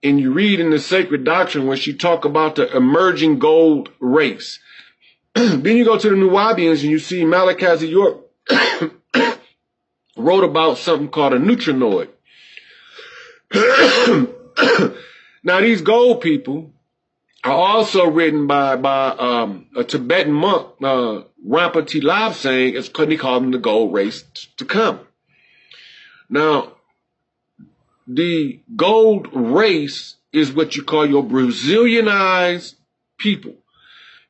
and you read in the sacred doctrine when she talk about the emerging gold race. Then you go to the Nubians and you see Malachi York wrote about something called a neutrinoid. Now these gold people are also written by a Tibetan monk, Rampati Lab, saying it's because he called them the gold race to come. Now, the gold race is what you call your Brazilianized people.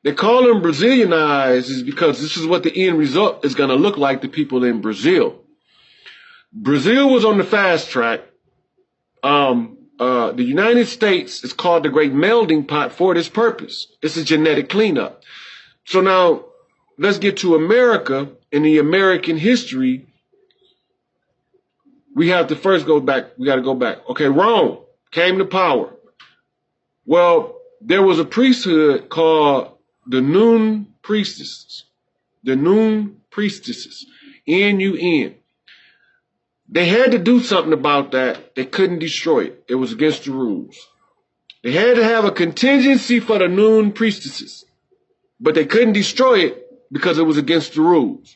They call them Brazilianized is because this is what the end result is going to look like to people in Brazil. Brazil was on the fast track. The United States is called the great melding pot for this purpose. It's a genetic cleanup. So now let's get to America. In the American history, we have to first go back. We got to go back. Okay, Rome came to power. Well, there was a priesthood called the Nun priestesses. The Nun priestesses. N-U-N. They had to do something about that. They couldn't destroy it. It was against the rules. They had to have a contingency for the Nun priestesses, but they couldn't destroy it because it was against the rules.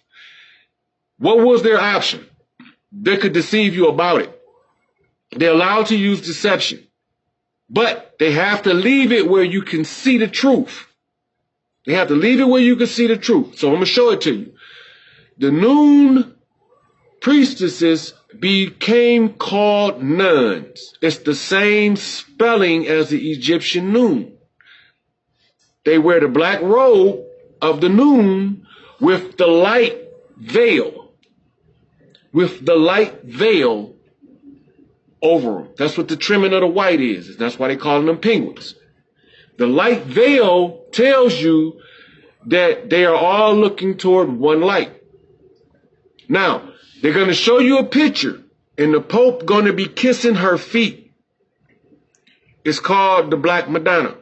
What was their option? They could deceive you about it. They're allowed to use deception, but they have to leave it where you can see the truth. They have to leave it where you can see the truth. So I'm going to show it to you. The Nun priestesses became called nuns. It's the same spelling as the Egyptian Nun. They wear the black robe of the Nun with the light veil. With the light veil over them. That's what the trimming of the white is. That's why they call them penguins. The light veil tells you that they are all looking toward one light. Now, they're going to show you a picture, and the Pope going to be kissing her feet. It's called the Black Madonna.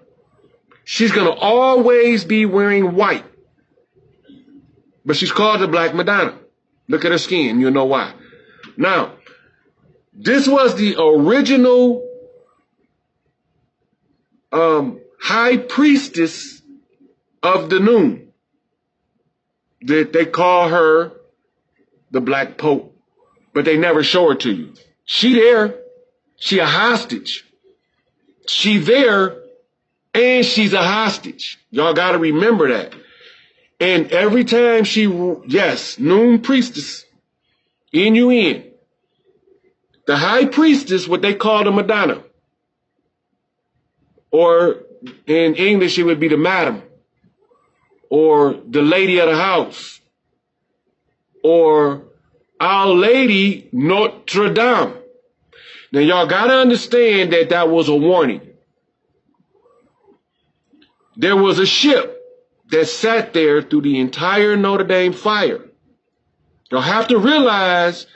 She's going to always be wearing white, but she's called the Black Madonna. Look at her skin, you'll know why. Now, this was the original high priestess of the Nun. They call her the Black Pope, but they never show her to you. She there, she a hostage. She there, and she's a hostage. Y'all got to remember that. And every time she, yes, Nun priestess, N-U-N, the high priestess, what they call the Madonna, or in English it would be the Madam, or the Lady of the House, or Our Lady Notre Dame. Now y'all gotta understand that that was a warning. There was a ship that sat there through the entire Notre Dame fire. You'll have to realize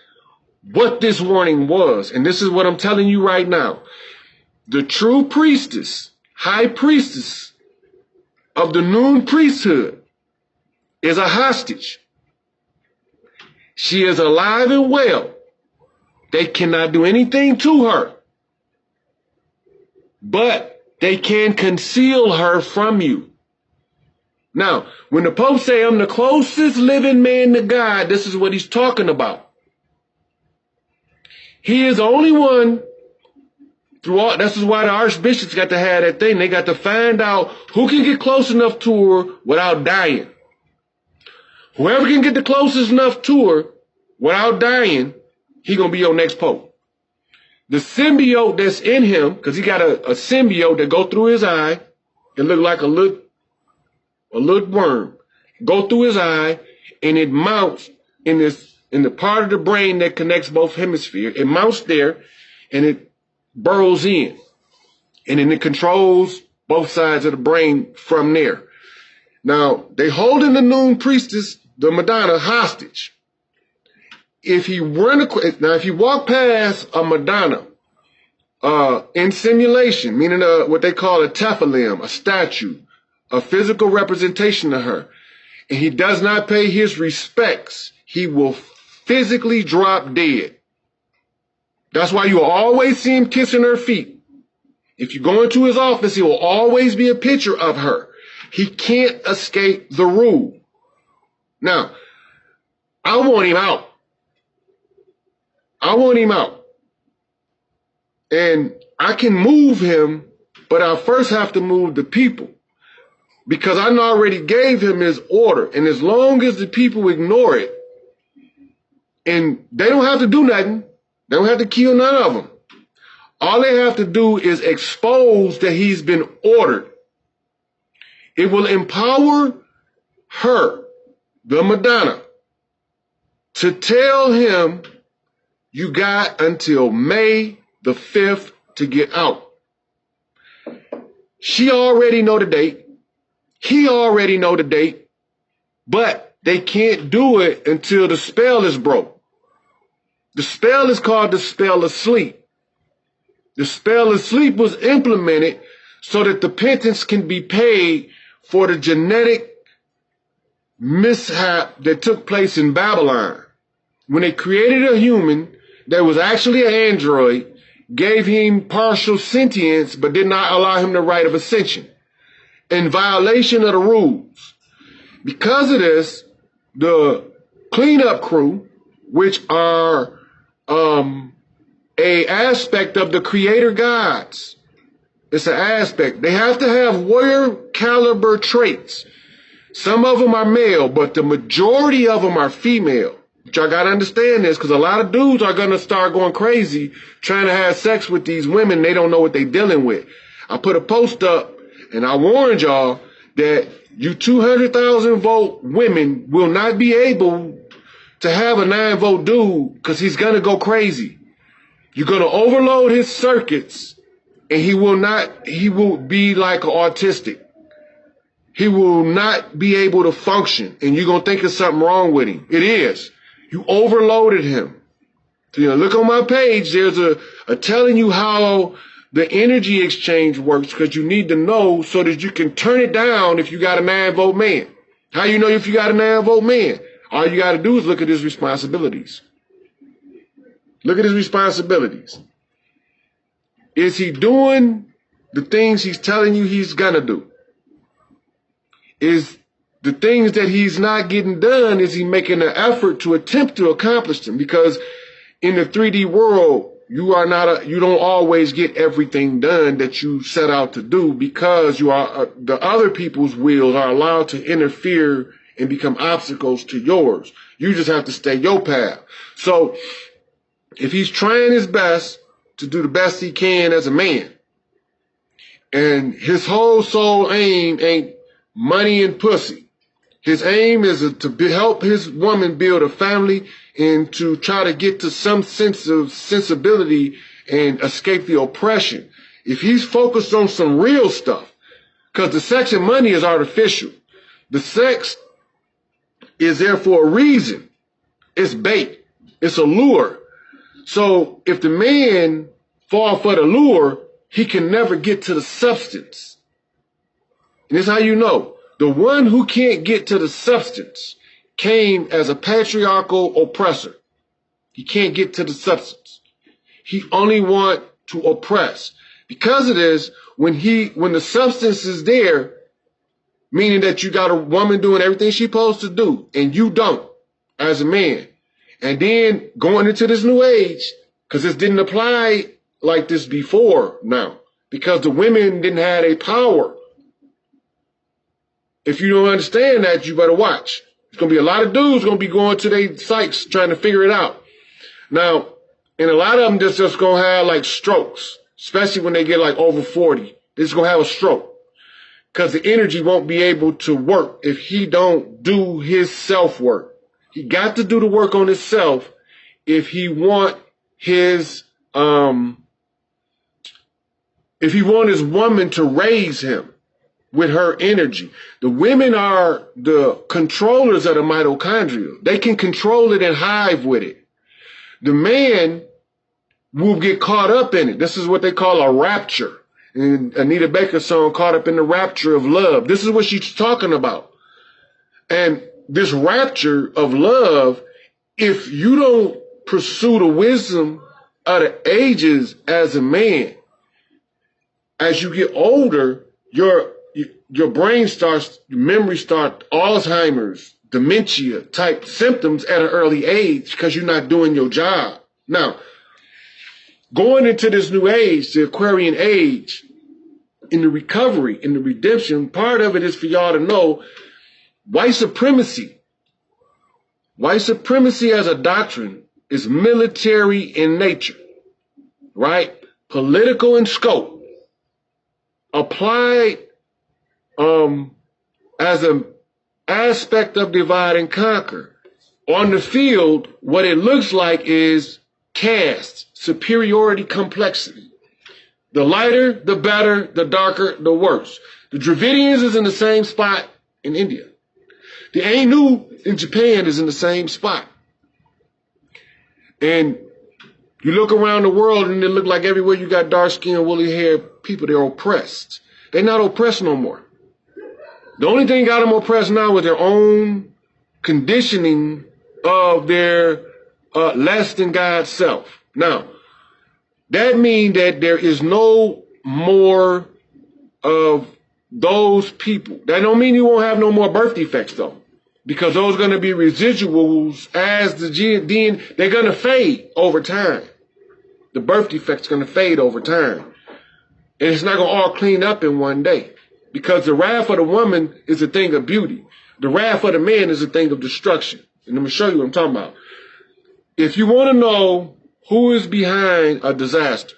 what this warning was. And this is what I'm telling you right now. The true priestess, high priestess of the Nun priesthood is a hostage. She is alive and well. They cannot do anything to her, but they can conceal her from you. Now, when the Pope say, I'm the closest living man to God, this is what he's talking about. He is the only one through all, this is why the archbishops got to have that thing. They got to find out who can get close enough to her without dying. Whoever can get the closest enough to her without dying, he gonna be your next Pope. The symbiote that's in him, because he got a symbiote that go through his eye and look like a little worm, go through his eye, and it mounts in the part of the brain that connects both hemispheres. It mounts there, and it burrows in, and then it controls both sides of the brain from there. Now, they holding the Nun priestess, the Madonna, hostage. If you walk past a Madonna in simulation, meaning what they call a tephilim, a statue, a physical representation of her, and he does not pay his respects, he will physically drop dead. That's why you will always see him kissing her feet. If you go into his office, it will always be a picture of her. He can't escape the rule. Now, I want him out. I want him out. And I can move him, but I first have to move the people. Because I already gave him his order. And as long as the people ignore it, and they don't have to do nothing, they don't have to kill none of them. All they have to do is expose that he's been ordered. It will empower her, the Madonna, to tell him you got until May the 5th to get out. She already know the date. He already know the date. But they can't do it until the spell is broke. The spell is called the spell of sleep. The spell of sleep was implemented so that the penance can be paid for the genetic mishap that took place in Babylon. When they created a human that was actually an android, gave him partial sentience, but did not allow him the right of ascension, in violation of the rules. Because of this, the cleanup crew, which are a aspect of the creator gods. It's an aspect. They have to have warrior caliber traits. Some of them are male, but the majority of them are female. But y'all gotta understand this, because a lot of dudes are gonna start going crazy trying to have sex with these women. They don't know what they're dealing with. I put a post up and I warned y'all that you 200,000 volt women will not be able to have a 9 volt dude, because he's gonna go crazy. You're going to overload his circuits, and he will be like autistic. He will not be able to function, and you're going to think there's something wrong with him. It is. You overloaded him. So, look on my page. There's a telling you how the energy exchange works, because you need to know so that you can turn it down if you got a 9 volt man. How you know if you got a 9 volt man? All you got to do is look at his responsibilities. Look at his responsibilities. Is he doing the things he's telling you he's gonna do? Is the things that he's not getting done, is he making an effort to attempt to accomplish them? Because in the 3D world, you don't always get everything done that you set out to do, because you are the other people's wills are allowed to interfere and become obstacles to yours. You just have to stay your path. So if he's trying his best to do the best he can as a man, and his whole sole aim ain't money and pussy, his aim is to help his woman build a family and to try to get to some sense of sensibility and escape the oppression. If he's focused on some real stuff, because the sex and money is artificial. The sex is there for a reason. It's bait. It's a lure. So if the man fall for the lure, he can never get to the substance. And this is how you know. The one who can't get to the substance came as a patriarchal oppressor. He can't get to the substance. He only want to oppress. Because of this, when the substance is there, meaning that you got a woman doing everything she's supposed to do, and you don't, as a man, and then going into this new age, because this didn't apply like this before now, because the women didn't have a power. If you don't understand that, you better watch. There's going to be a lot of dudes going to be going to their sites trying to figure it out. Now, and a lot of them just going to have like strokes, especially when they get like over 40. They're just going to have a stroke, because the energy won't be able to work if he don't do his self-work. He got to do the work on himself if he want his woman to raise him with her energy. The women are the controllers of the mitochondria. They can control it and hive with it. The man will get caught up in it. This is what they call a rapture. In Anita Baker's song, Caught Up in the Rapture of Love. This is what she's talking about. And this rapture of love, if you don't pursue the wisdom of the ages as a man, as you get older, your brain starts, your memory starts, Alzheimer's, dementia type symptoms at an early age because you're not doing your job. Now, going into this new age, the Aquarian age, in the recovery, in the redemption, part of it is for y'all to know white supremacy. White supremacy as a doctrine is military in nature, right? Political in scope. Applied as an aspect of divide and conquer. On the field, what it looks like is caste, superiority, complexity. The lighter, the better, the darker, the worse. The Dravidians is in the same spot in India. The Ainu in Japan is in the same spot. And you look around the world and it look like everywhere you got dark skin, woolly hair people, they're oppressed. They're not oppressed no more. The only thing got them oppressed now is their own conditioning of their less than God self. Now, that means that there is no more of those people. That don't mean you won't have no more birth defects though, because those are going to be residuals as the DNA. They're going to fade over time. The birth defect's going to fade over time. And it's not going to all clean up in one day, because the wrath of the woman is a thing of beauty. The wrath of the man is a thing of destruction. And I'm going to show you what I'm talking about. If you want to know who is behind a disaster,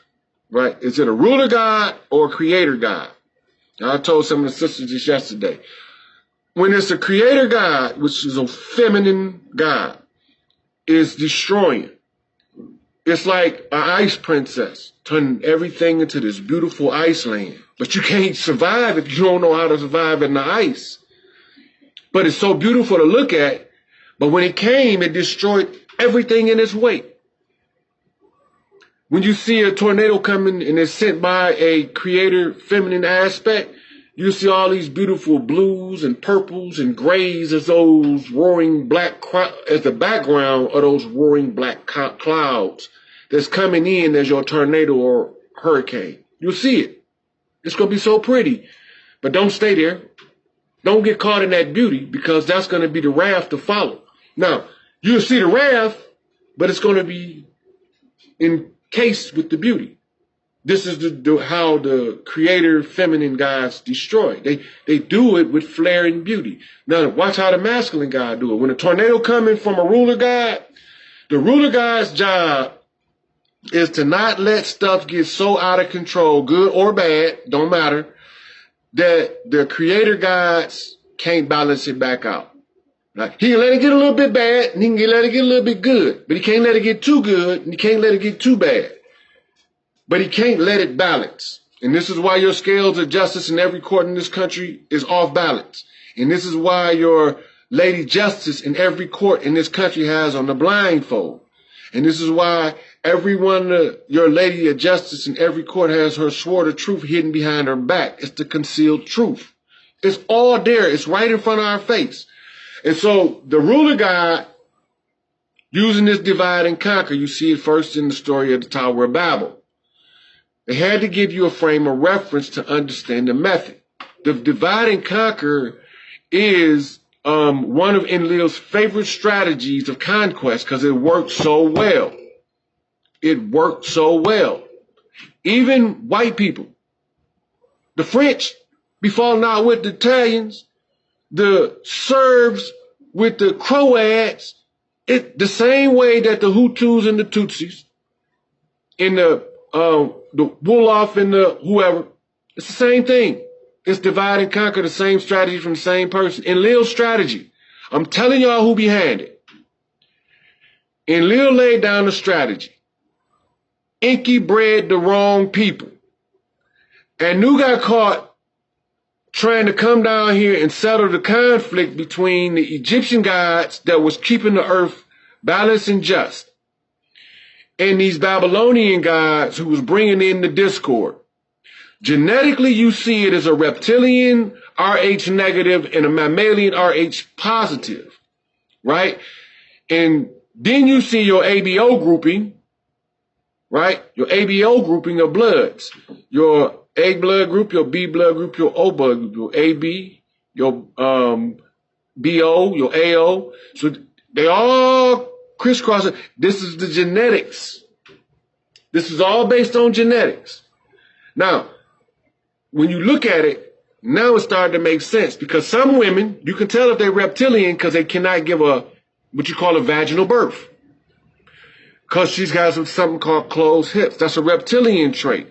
right? Is it a ruler God or a creator God? I told some of the sisters this yesterday. When it's a creator God, which is a feminine God, is destroying. It's like an ice princess, turning everything into this beautiful ice land. But you can't survive if you don't know how to survive in the ice. But it's so beautiful to look at. But when it came, it destroyed everything in its way. When you see a tornado coming and it's sent by a creator feminine aspect, you see all these beautiful blues and purples and grays as those roaring black, as the background of those roaring black clouds that's coming in as your tornado or hurricane. You'll see it. It's going to be so pretty. But don't stay there. Don't get caught in that beauty, because that's going to be the wrath to follow. Now, you'll see the wrath, but it's going to be encased with the beauty. This is how the creator feminine guys destroy. They do it with flair and beauty. Now, watch how the masculine guy do it. When a tornado coming from a ruler god, the ruler god's job is to not let stuff get so out of control, good or bad, don't matter, that the creator gods can't balance it back out. Right? He can let it get a little bit bad, and he can let it get a little bit good, but he can't let it get too good, and he can't let it get too bad. But he can't let it balance. And this is why your scales of justice in every court in this country is off balance. And this is why your lady justice in every court in this country has on the blindfold. And this is why your lady of justice in every court has her sword of truth hidden behind her back. It's the concealed truth. It's all there. It's right in front of our face. And so the ruler God, using this divide and conquer, you see it first in the story of the Tower of Babel. They had to give you a frame of reference to understand the method. The divide and conquer is one of Enlil's favorite strategies of conquest because it worked so well. It worked so well. Even white people, the French, be falling out with the Italians, the Serbs with the Croats, the same way that the Hutus and the Tutsis, and the Wolof and the whoever, it's the same thing. It's divide and conquer, the same strategy from the same person. Enlil's strategy, I'm telling y'all who behind it. Enlil laid down the strategy. Enki bred the wrong people. And Nu got caught trying to come down here and settle the conflict between the Egyptian gods that was keeping the earth balanced and just, and these Babylonian gods who was bringing in the discord. Genetically, you see it as a reptilian RH negative and a mammalian RH positive, right? And then you see your ABO grouping, right? Your ABO grouping of bloods, your A blood group, your B blood group, your O blood group, your AB, your BO, your AO. So they all crisscross. This is the genetics. This is all based on genetics. Now, when you look at it, now it's starting to make sense because some women, you can tell if they're reptilian because they cannot give a, what you call a vaginal birth. Because she's got something called closed hips. That's a reptilian trait,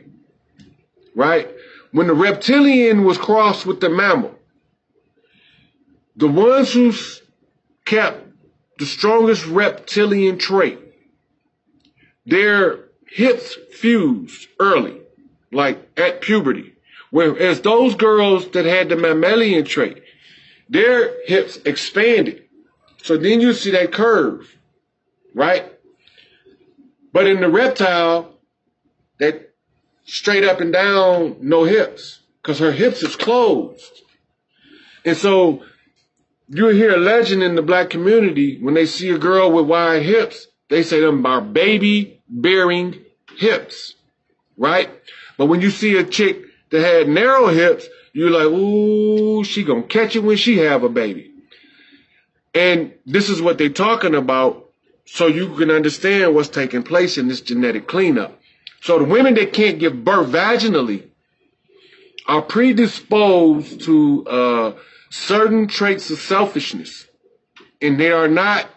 right? When the reptilian was crossed with the mammal, the ones who kept the strongest reptilian trait, their hips fused early, like at puberty. Whereas those girls that had the mammalian trait, their hips expanded. So then you see that curve, right? But in the reptile, that straight up and down, no hips, because her hips is closed. And so you hear a legend in the black community, when they see a girl with wide hips, they say them are baby-bearing hips, right? But when you see a chick that had narrow hips, you're like, ooh, she gonna catch it when she have a baby. And this is what they're talking about, so you can understand what's taking place in this genetic cleanup. So the women that can't give birth vaginally are predisposed to certain traits of selfishness, and they are not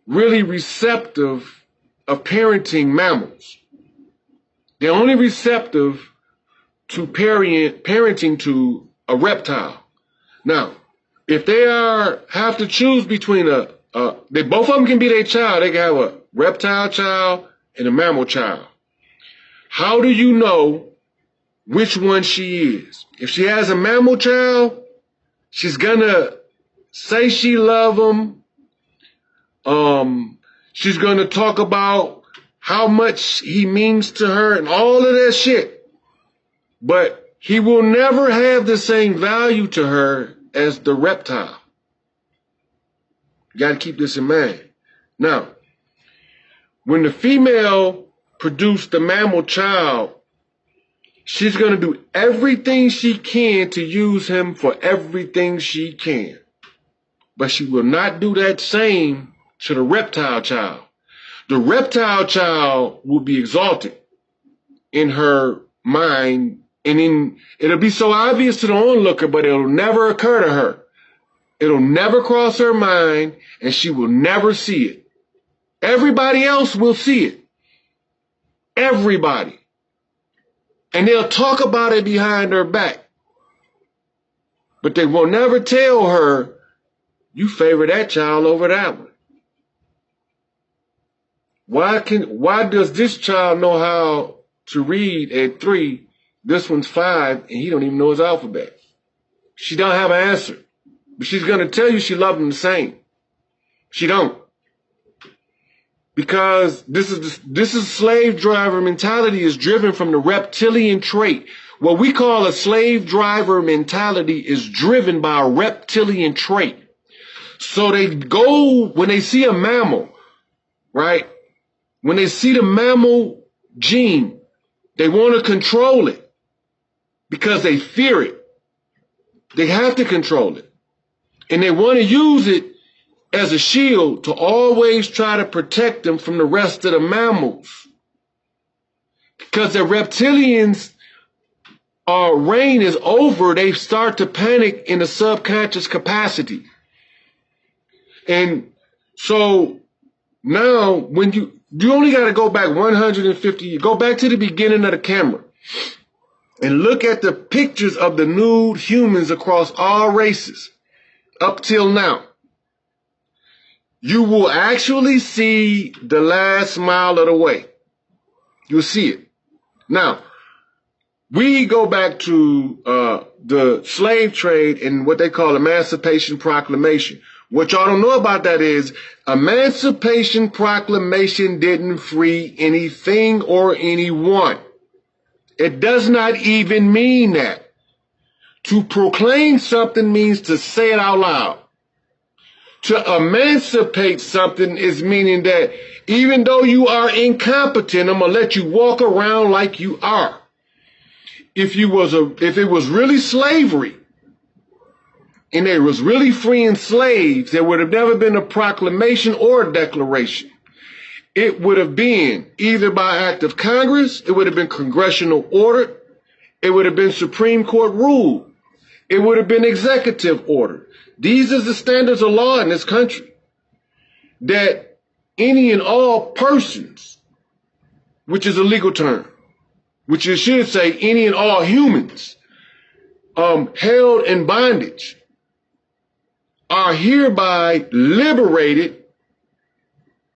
really receptive of parenting mammals. They're only receptive to parenting to a reptile. Now, if they have to choose between they both of them can be their child. They can have a reptile child and a mammal child. How do you know which one she is? If she has a mammal child, she's gonna say she love him. She's gonna talk about how much he means to her and all of that shit. But he will never have the same value to her as the reptile. You got to keep this in mind. Now, when the female produced the mammal child, she's going to do everything she can to use him for everything she can. But she will not do that same to the reptile child. The reptile child will be exalted in her mind, and it'll be so obvious to the onlooker, but it'll never occur to her. It'll never cross her mind, and she will never see it. Everybody else will see it. Everybody. And they'll talk about it behind her back. But they will never tell her, you favor that child over that one. Why does this child know how to read at 3, this one's 5, and he don't even know his alphabet? She don't have an answer. But she's going to tell you she loves him the same. She don't. Because this is slave driver mentality is driven from the reptilian trait. What we call a slave driver mentality is driven by a reptilian trait. So they go, when they see a mammal, right? When they see the mammal gene, they want to control it because they fear it. They have to control it. And they want to use it as a shield to always try to protect them from the rest of the mammals. Because the reptilians' reign is over, they start to panic in a subconscious capacity. And so now when you only got to go back 150, go back to the beginning of the camera and look at the pictures of the nude humans across all races up till now. You will actually see the last mile of the way. You'll see it. Now, we go back to the slave trade and what they call Emancipation Proclamation. What y'all don't know about that is Emancipation Proclamation didn't free anything or anyone. It does not even mean that. To proclaim something means to say it out loud. To emancipate something is meaning that even though you are incompetent, I'm gonna let you walk around like you are. If it was really slavery, and they was really freeing slaves, there would have never been a proclamation or a declaration. It would have been either by act of Congress, it would have been congressional order, it would have been Supreme Court rule, it would have been executive order. These are the standards of law in this country. That any and all persons, which is a legal term, which it should say any and all humans, held in bondage, are hereby liberated